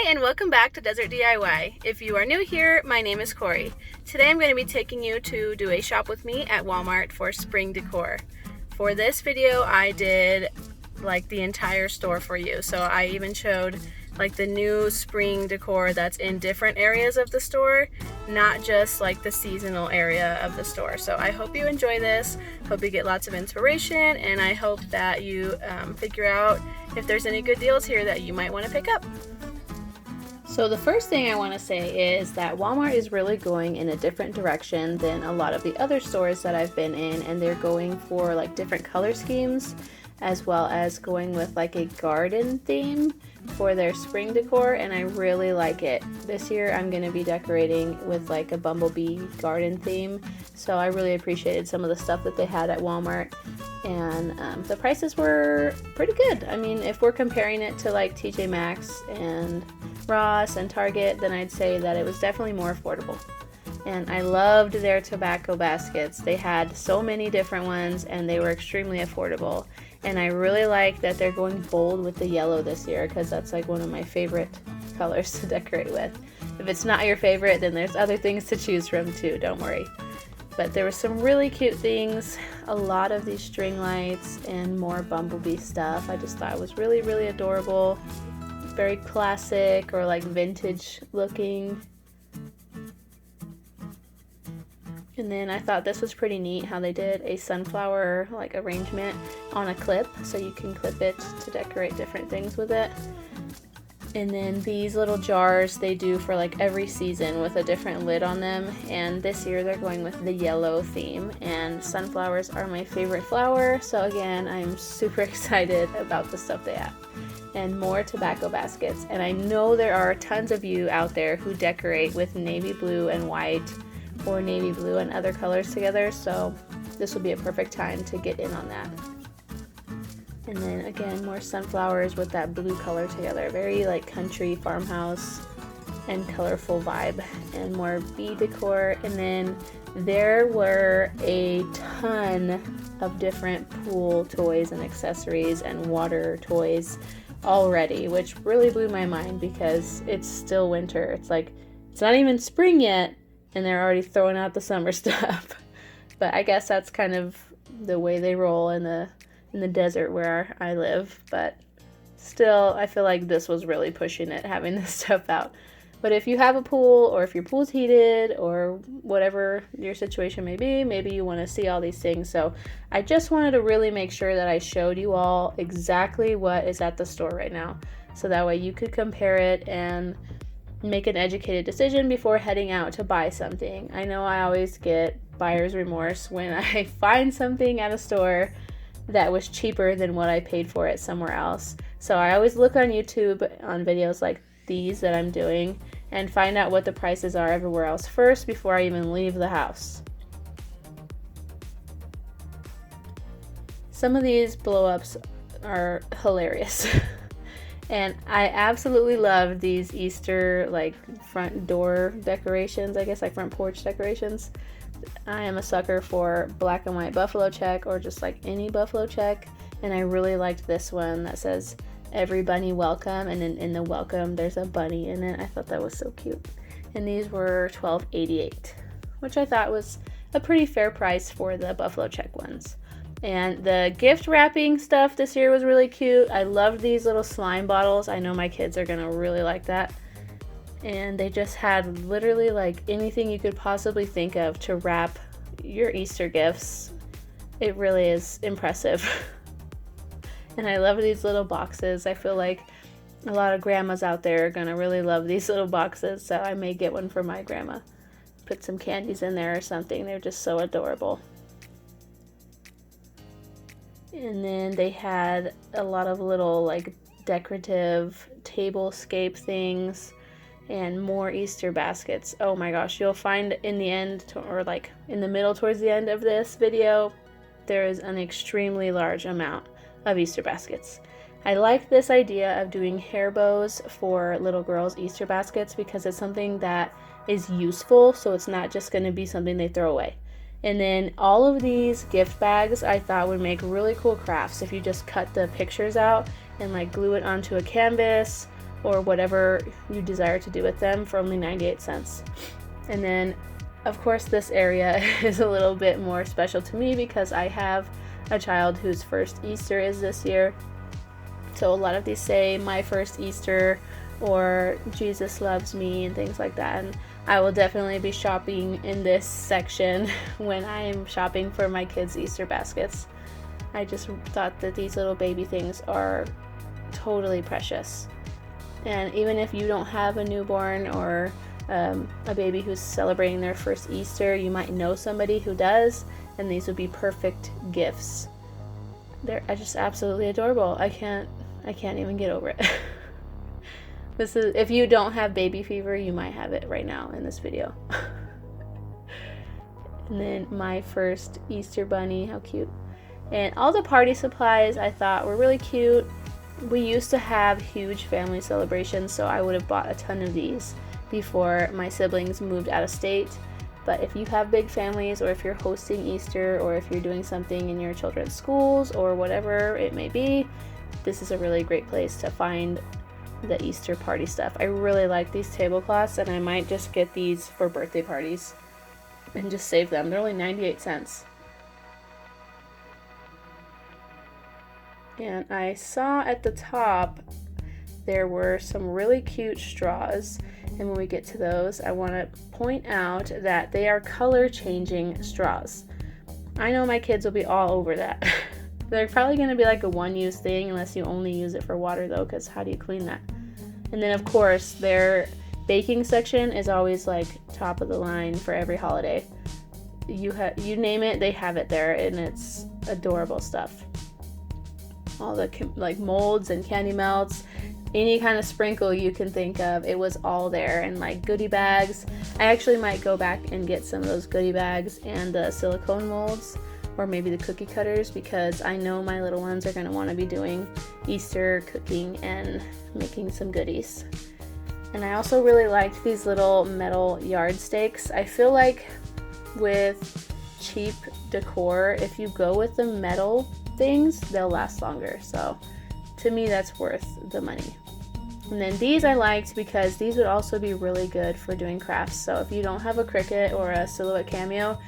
Hi and welcome back to Desert DIY. If you are new here, my name is Corey. Today I'm going to be taking you to do a shop with me at Walmart for spring decor. For this video I did like the entire store for you, so I even showed like the new spring decor that's in different areas of the store, not just like the seasonal area of the store. So I hope you enjoy this, hope you get lots of inspiration, and I hope that you figure out if there's any good deals here that you might want to pick up. So the first thing I want to say is that Walmart is really going in a different direction than a lot of the other stores that I've been in, and they're going for like different color schemes as well as going with like a garden theme for their spring decor, and I really like it. This year I'm going to be decorating with like a bumblebee garden theme, so I really appreciated some of the stuff that they had at Walmart, and the prices were pretty good. I mean, if we're comparing it to like TJ Maxx and Ross and Target, then I'd say that it was definitely more affordable. And I loved their tobacco baskets. They had so many different ones and they were extremely affordable. And I really like that they're going bold with the yellow this year, because that's like one of my favorite colors to decorate with. If it's not your favorite, then there's other things to choose from too, don't worry. But there were some really cute things, a lot of these string lights and more bumblebee stuff. I just thought it was really, really adorable. Very classic or like vintage looking. And then I thought this was pretty neat how they did a sunflower like arrangement on a clip, so you can clip it to decorate different things with it. And then these little jars they do for like every season with a different lid on them, and this year they're going with the yellow theme, and sunflowers are my favorite flower, so again I'm super excited about the stuff they have. And more tobacco baskets, and I know there are tons of you out there who decorate with navy blue and white or navy blue and other colors together, so this will be a perfect time to get in on that. And then again, more sunflowers with that blue color together, very like country farmhouse and colorful vibe. And more bee decor, and then there were a ton of different pool toys and accessories and water toys already, which really blew my mind because it's still winter. It's like it's not even spring yet and they're already throwing out the summer stuff. But I guess that's kind of the way they roll in the desert where I live. But still, I feel like this was really pushing it, having this stuff out. But if you have a pool, or if your pool's heated, or whatever your situation may be, maybe you want to see all these things. So I just wanted to really make sure that I showed you all exactly what is at the store right now, so that way you could compare it and make an educated decision before heading out to buy something. I know I always get buyer's remorse when I find something at a store that was cheaper than what I paid for it somewhere else. So I always look on YouTube on videos like these that I'm doing and find out what the prices are everywhere else first before I even leave the house. Some of these blow-ups are hilarious. And I absolutely love these Easter like front door decorations, I guess like front porch decorations. I am a sucker for black and white buffalo check, or just like any buffalo check, and I really liked this one that says "Every bunny welcome," and then in the welcome there's a bunny in it. I thought that was so cute. And these were $12.88, which I thought was a pretty fair price for the buffalo check ones. And the gift wrapping stuff this year was really cute. I loved these little slime bottles. I know my kids are gonna really like that. And they just had literally like anything you could possibly think of to wrap your Easter gifts. It really is impressive. And I love these little boxes. I feel like a lot of grandmas out there are gonna really love these little boxes, so I may get one for my grandma. Put some candies in there or something. They're just so adorable. And then they had a lot of little like decorative tablescape things and more Easter baskets. Oh my gosh, you'll find in the end, or like in the middle towards the end of this video, there is an extremely large amount of Easter baskets. I like this idea of doing hair bows for little girls' Easter baskets because it's something that is useful, so it's not just going to be something they throw away. And then all of these gift bags I thought would make really cool crafts if you just cut the pictures out and like glue it onto a canvas or whatever you desire to do with them for only 98 cents. And then of course this area is a little bit more special to me because I have a child whose first Easter is this year. So a lot of these say my first Easter or Jesus loves me and things like that. And I will definitely be shopping in this section when I am shopping for my kids' Easter baskets. I just thought that these little baby things are totally precious. And even if you don't have a newborn or a baby who's celebrating their first Easter, you might know somebody who does, and these would be perfect gifts. They're just absolutely adorable. I can't even get over it. This is, if you don't have baby fever, you might have it right now in this video. And then my first Easter bunny, how cute. And all the party supplies I thought were really cute. We used to have huge family celebrations, so I would have bought a ton of these before my siblings moved out of state. But if you have big families, or if you're hosting Easter, or if you're doing something in your children's schools, or whatever it may be, this is a really great place to find the Easter party stuff. I really like these tablecloths, and I might just get these for birthday parties and just save them. They're only 98 cents. And I saw at the top there were some really cute straws, and when we get to those, I want to point out that they are color changing straws. I know my kids will be all over that. They're probably going to be like a one-use thing unless you only use it for water though, because how do you clean that? And then of course their baking section is always like top of the line for every holiday. You name it, they have it there, and it's adorable stuff. All the like molds and candy melts, any kind of sprinkle you can think of, it was all there. And like goodie bags, I actually might go back and get some of those goodie bags and the silicone molds, or maybe the cookie cutters, because I know my little ones are going to want to be doing Easter cooking and making some goodies. And I also really liked these little metal yard stakes. I feel like with cheap decor, if you go with the metal things, they'll last longer. So to me, that's worth the money. And then these I liked because these would also be really good for doing crafts. So if you don't have a Cricut or a Silhouette Cameo,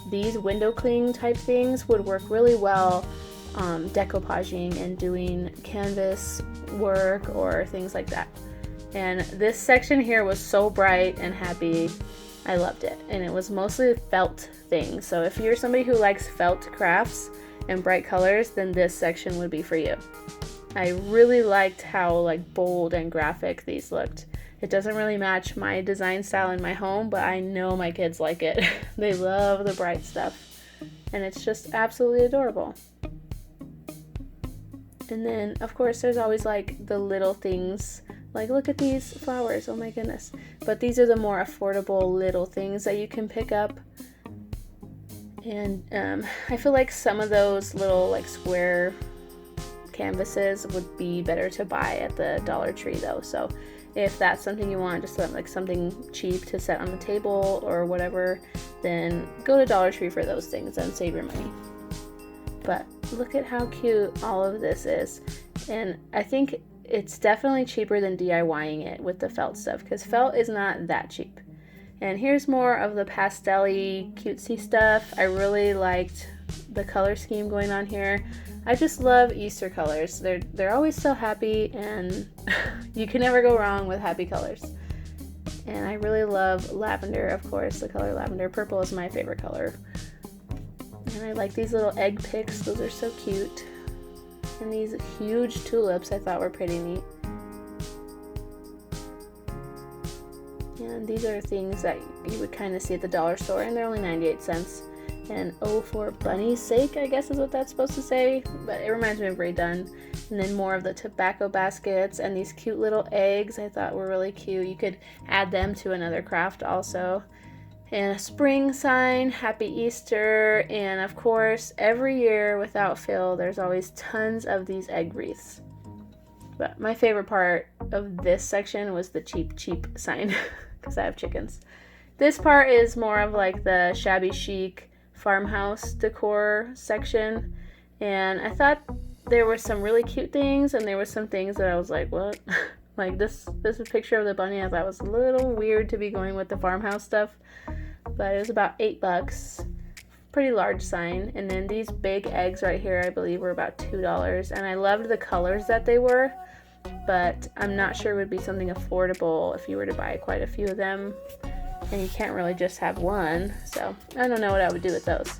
these window cling type things would work really well decoupaging and doing canvas work or things like that. And this section here was so bright and happy. I loved it. And it was mostly felt things. So if you're somebody who likes felt crafts and bright colors, then this section would be for you. I really liked how like bold and graphic these looked. It doesn't really match my design style in my home, but I know my kids like it. They love the bright stuff, and it's just absolutely adorable. And then of course there's always like the little things, like look at these flowers, oh my goodness. But these are the more affordable little things that you can pick up. And I feel like some of those little like square canvases would be better to buy at the Dollar Tree though. So if that's something you want, just like something cheap to set on the table or whatever, then go to Dollar Tree for those things and save your money. But look at how cute all of this is. And I think it's definitely cheaper than DIYing it with the felt stuff, because felt is not that cheap. And here's more of the pastel-y cutesy stuff. I really liked the color scheme going on here. I just love Easter colors. They're always so happy, and you can never go wrong with happy colors. And I really love lavender, of course, the color lavender. Purple is my favorite color. And I like these little egg picks. Those are so cute. And these huge tulips I thought were pretty neat. And these are things that you would kind of see at the dollar store, and they're only 98 cents. And oh, for bunny's sake, I guess is what that's supposed to say, but it reminds me of Ray Dunn. And then more of the tobacco baskets and these cute little eggs I thought were really cute. You could add them to another craft also. And a spring sign, Happy Easter, and of course, every year without fail, there's always tons of these egg wreaths. But my favorite part of this section was the cheap sign, because I have chickens. This part is more of like the Shabby Chic Farmhouse decor section, and I thought there were some really cute things, and there were some things that I was like, what? Like this is a picture of the bunny. I thought was a little weird to be going with the farmhouse stuff, but it was about $8. Pretty large sign. And then these big eggs right here, I believe, were about $2. And I loved the colors that they were, but I'm not sure it would be something affordable if you were to buy quite a few of them. And you can't really just have one, so I don't know what I would do with those.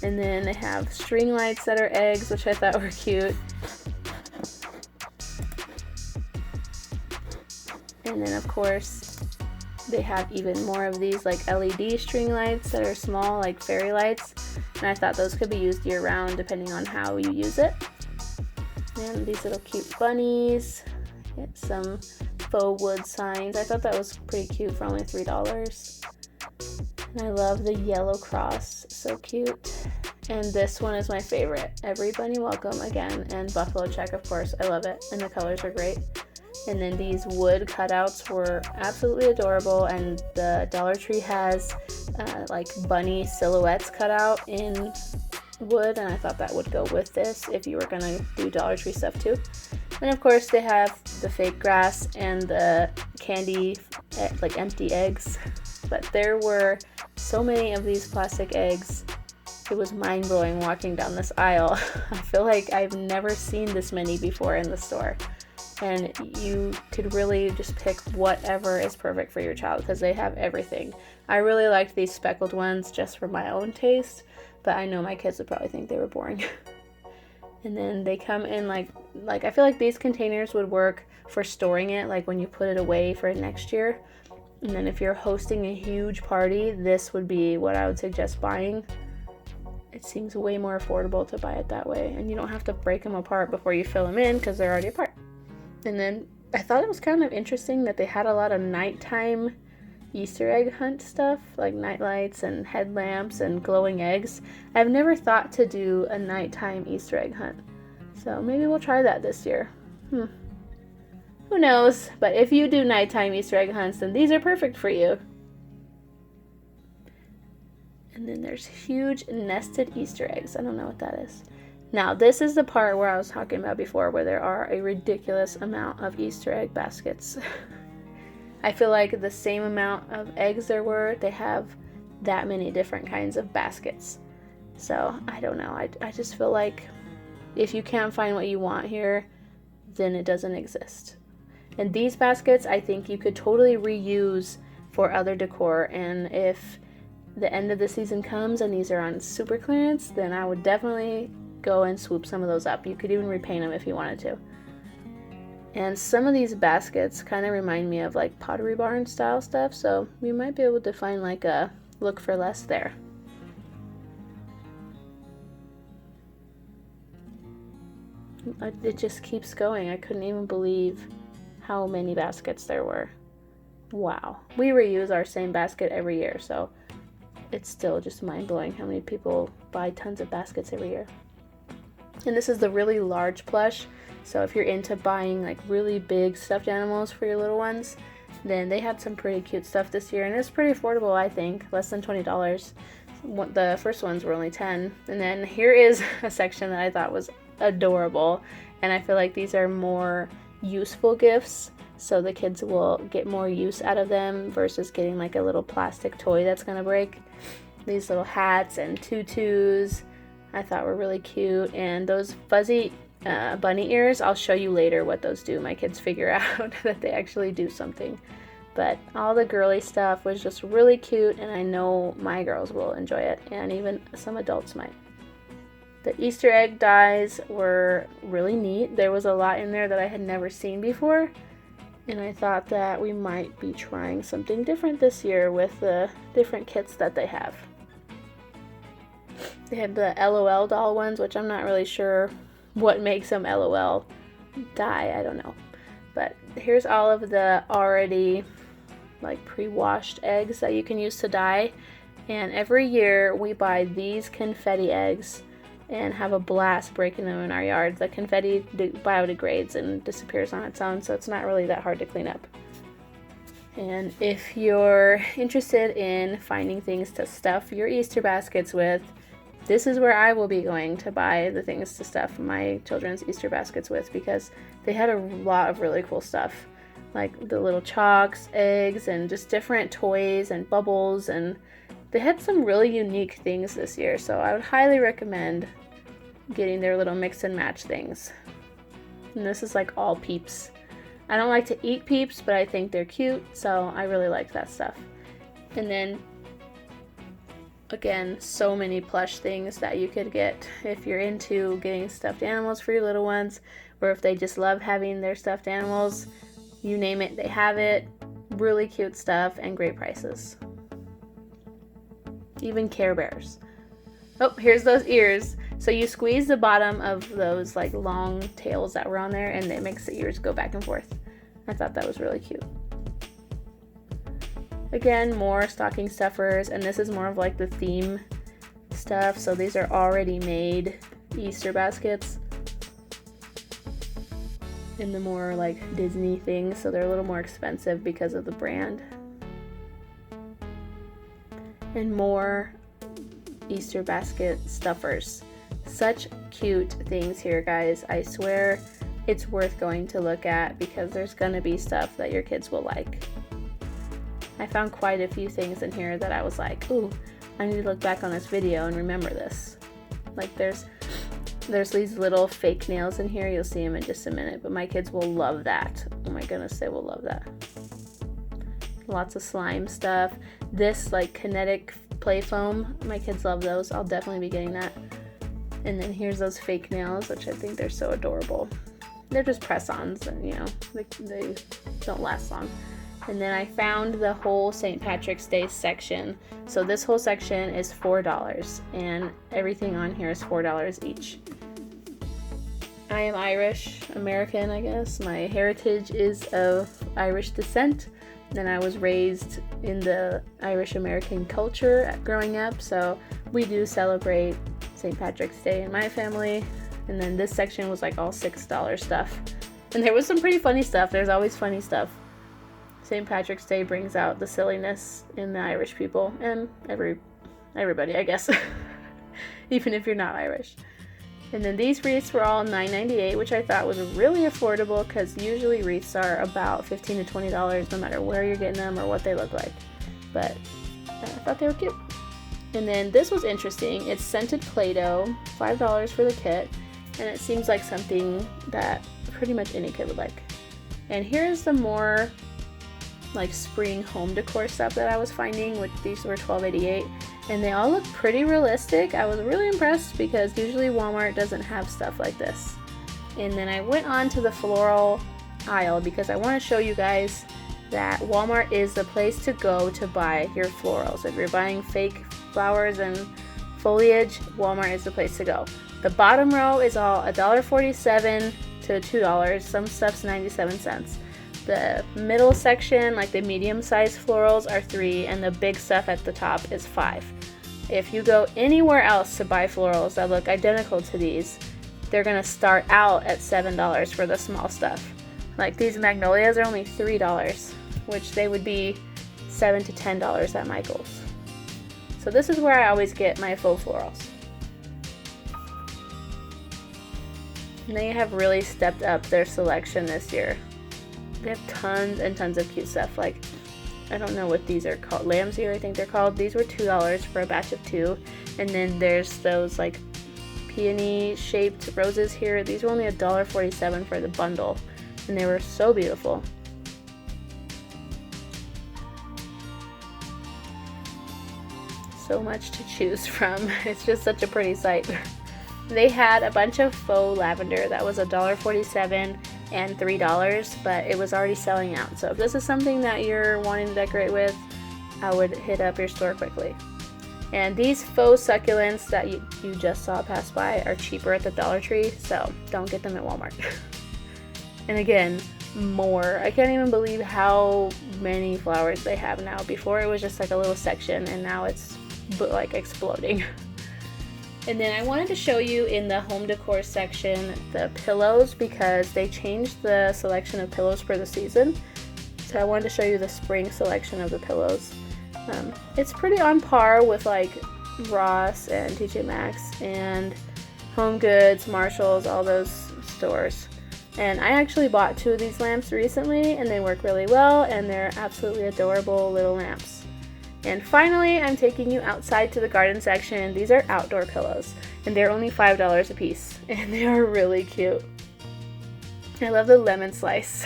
And then they have string lights that are eggs, which I thought were cute. And then of course they have even more of these like LED string lights that are small, like fairy lights, and I thought those could be used year round depending on how you use it. And these little cute bunnies. Get some faux wood signs. I thought that was pretty cute for only $3. And I love the yellow cross, so cute. And this one is my favorite. Every bunny welcome again, and buffalo check, of course. I love it, and the colors are great. And then these wood cutouts were absolutely adorable, and the Dollar Tree has like bunny silhouettes cut out in wood, and I thought that would go with this if you were gonna do Dollar Tree stuff too. And of course they have the fake grass and the candy, like empty eggs. But there were so many of these plastic eggs. It was mind-blowing walking down this aisle. I feel like I've never seen this many before in the store. And you could really just pick whatever is perfect for your child because they have everything. I really liked these speckled ones just for my own taste, but I know my kids would probably think they were boring. And then they come in like I feel like these containers would work for storing it, like when you put it away for next year. And then if you're hosting a huge party, this would be what I would suggest buying. It seems way more affordable to buy it that way, and you don't have to break them apart before you fill them in because they're already apart. And then I thought it was kind of interesting that they had a lot of nighttime Easter egg hunt stuff, like night lights and headlamps and glowing eggs. I've never thought to do a nighttime Easter egg hunt, so maybe we'll try that this year. Who knows? But if you do nighttime Easter egg hunts, then these are perfect for you. And then there's huge nested Easter eggs. I don't know what that is. Now, this is the part where I was talking about before, where there are a ridiculous amount of Easter egg baskets. I feel like the same amount of eggs there were, they have that many different kinds of baskets. So, I don't know. I just feel like if you can't find what you want here, then it doesn't exist. And these baskets, I think you could totally reuse for other decor. And if the end of the season comes and these are on super clearance, then I would definitely go and swoop some of those up. You could even repaint them if you wanted to. And some of these baskets kind of remind me of like Pottery Barn style stuff, so we might be able to find like a look for less there. It just keeps going. I couldn't even believe how many baskets there were. Wow. We reuse our same basket every year, so it's still just mind-blowing how many people buy tons of baskets every year. And this is the really large plush, so if you're into buying like really big stuffed animals for your little ones, then they had some pretty cute stuff this year, and it's pretty affordable, I think, less than $20. The first ones were only $10. And then here is a section that I thought was adorable, and I feel like these are more useful gifts, so the kids will get more use out of them versus getting like a little plastic toy that's gonna break. These little hats and tutus I thought were really cute, and those fuzzy bunny ears, I'll show you later what those do. My kids figure out that they actually do something. But all the girly stuff was just really cute, and I know my girls will enjoy it, and even some adults might. The Easter egg dies were really neat. There was a lot in there that I had never seen before, and I thought that we might be trying something different this year with the different kits that they have. They had the LOL doll ones, which I'm not really sure what makes them LOL die. I don't know. But here's all of the already like pre-washed eggs that you can use to dye. And every year we buy these confetti eggs and have a blast breaking them in our yard. The confetti biodegrades and disappears on its own, so it's not really that hard to clean up. And if you're interested in finding things to stuff your Easter baskets with, this is where I will be going to buy the things to stuff my children's Easter baskets with, because they had a lot of really cool stuff, like the little chalks, eggs, and just different toys and bubbles, and they had some really unique things this year, so I would highly recommend getting their little mix and match things. And this is like all Peeps. I don't like to eat Peeps, but I think they're cute, so I really like that stuff. And then again, so many Plush things that you could get if you're into getting stuffed animals for your little ones, or if they just love having their stuffed animals. You name it, they have it. Really cute stuff and great prices. Even Care Bears. Oh, here's those ears. So you squeeze the bottom of those like long tails that were on there, and it makes the ears go back and forth. I thought that was really cute. Again, more stocking stuffers, and this is more of like the theme stuff. So these are already made Easter baskets in the more like Disney things, so they're a little more expensive because of the brand. And more Easter basket stuffers. Such cute things here, guys. I swear it's worth going to look at, because there's gonna be stuff that your kids will like. I found quite a few things in here that I was like, ooh, I need to look back on this video and remember this. Like there's these little fake nails in here. You'll see them in just a minute, but my kids will love that. Oh my goodness, they will love that. Lots of slime stuff. This like kinetic play foam, my kids love those. I'll definitely be getting that. And then here's those fake nails, which I think they're so adorable. They're just press-ons, and you know, they don't last long. And then I found the whole St. Patrick's Day section. So this whole section is $4, and everything on here is $4 each. I am Irish American, I guess. My heritage is of Irish descent. Then I was raised in the Irish American culture growing up, so we do celebrate St. Patrick's Day in my family. And then this section was like all $6 stuff. And there was some pretty funny stuff. There's always funny stuff. St. Patrick's Day brings out the silliness in the Irish people, and everybody, I guess, even if you're not Irish. And then these wreaths were all $9.98, which I thought was really affordable, because usually wreaths are about $15 to $20 no matter where you're getting them or what they look like. But I thought they were cute. And then this was interesting. It's scented Play-Doh, $5 for the kit, and it seems like something that pretty much any kid would like. And here's the more like spring home decor stuff that I was finding, which these were $12.88, and they all look pretty realistic. I was really impressed, because usually Walmart doesn't have stuff like this. And then I went on to the floral aisle, because I want to show you guys that Walmart is the place to go to buy your florals. If you're buying fake flowers and foliage, Walmart is the place to go. The bottom row is all $1.47 to $2. Some stuff's 97 cents. The middle section, like the medium-sized florals, are $3, and the big stuff at the top is $5. If you go anywhere else to buy florals that look identical to these, they're gonna start out at $7 for the small stuff. Like these magnolias are only $3, which they would be $7 to $10 at Michael's. So this is where I always get my faux florals. And they have really stepped up their selection this year. They have tons and tons of cute stuff. Like, I don't know what these are called. Lamb's ear, I think they're called. These were $2 for a batch of 2. And then there's those like peony shaped roses here. These were only $1.47 for the bundle. And they were so beautiful. So much to choose from. It's just such a pretty sight. They had a bunch of faux lavender that was $1.47 and $3, but it was already selling out. So if this is something that you're wanting to decorate with, I would hit up your store quickly. And these faux succulents that you just saw pass by are cheaper at the Dollar Tree, so don't get them at Walmart. And again, more. I can't even believe how many flowers they have now. Before it was just like a little section, and now it's like exploding. And then I wanted to show you in the home decor section the pillows, because they changed the selection of pillows for the season. So I wanted to show you the spring selection of the pillows. It's pretty on par with like Ross and TJ Maxx and Home Goods, Marshalls, all those stores. And I actually bought 2 of these lamps recently, and they work really well, and they're absolutely adorable little lamps. And finally, I'm taking you outside to the garden section. These are outdoor pillows, and they're only $5 a piece, and they are really cute. I love the lemon slice.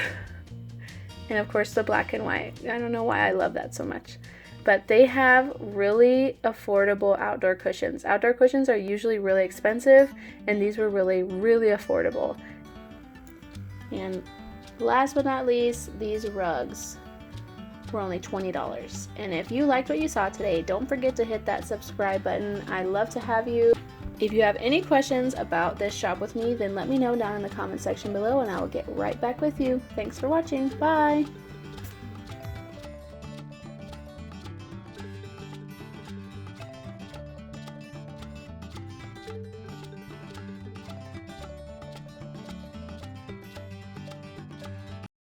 And of course the black and white. I don't know why I love that so much. But they have really affordable outdoor cushions. Outdoor cushions are usually really expensive, and these were really, really affordable. And last but not least, these rugs were only $20. And if you liked what you saw today, don't forget to hit that subscribe button. I'd love to have you. If you have any questions about this shop with me, then let me know down in the comment section below and I will get right back with you. Thanks for watching. Bye!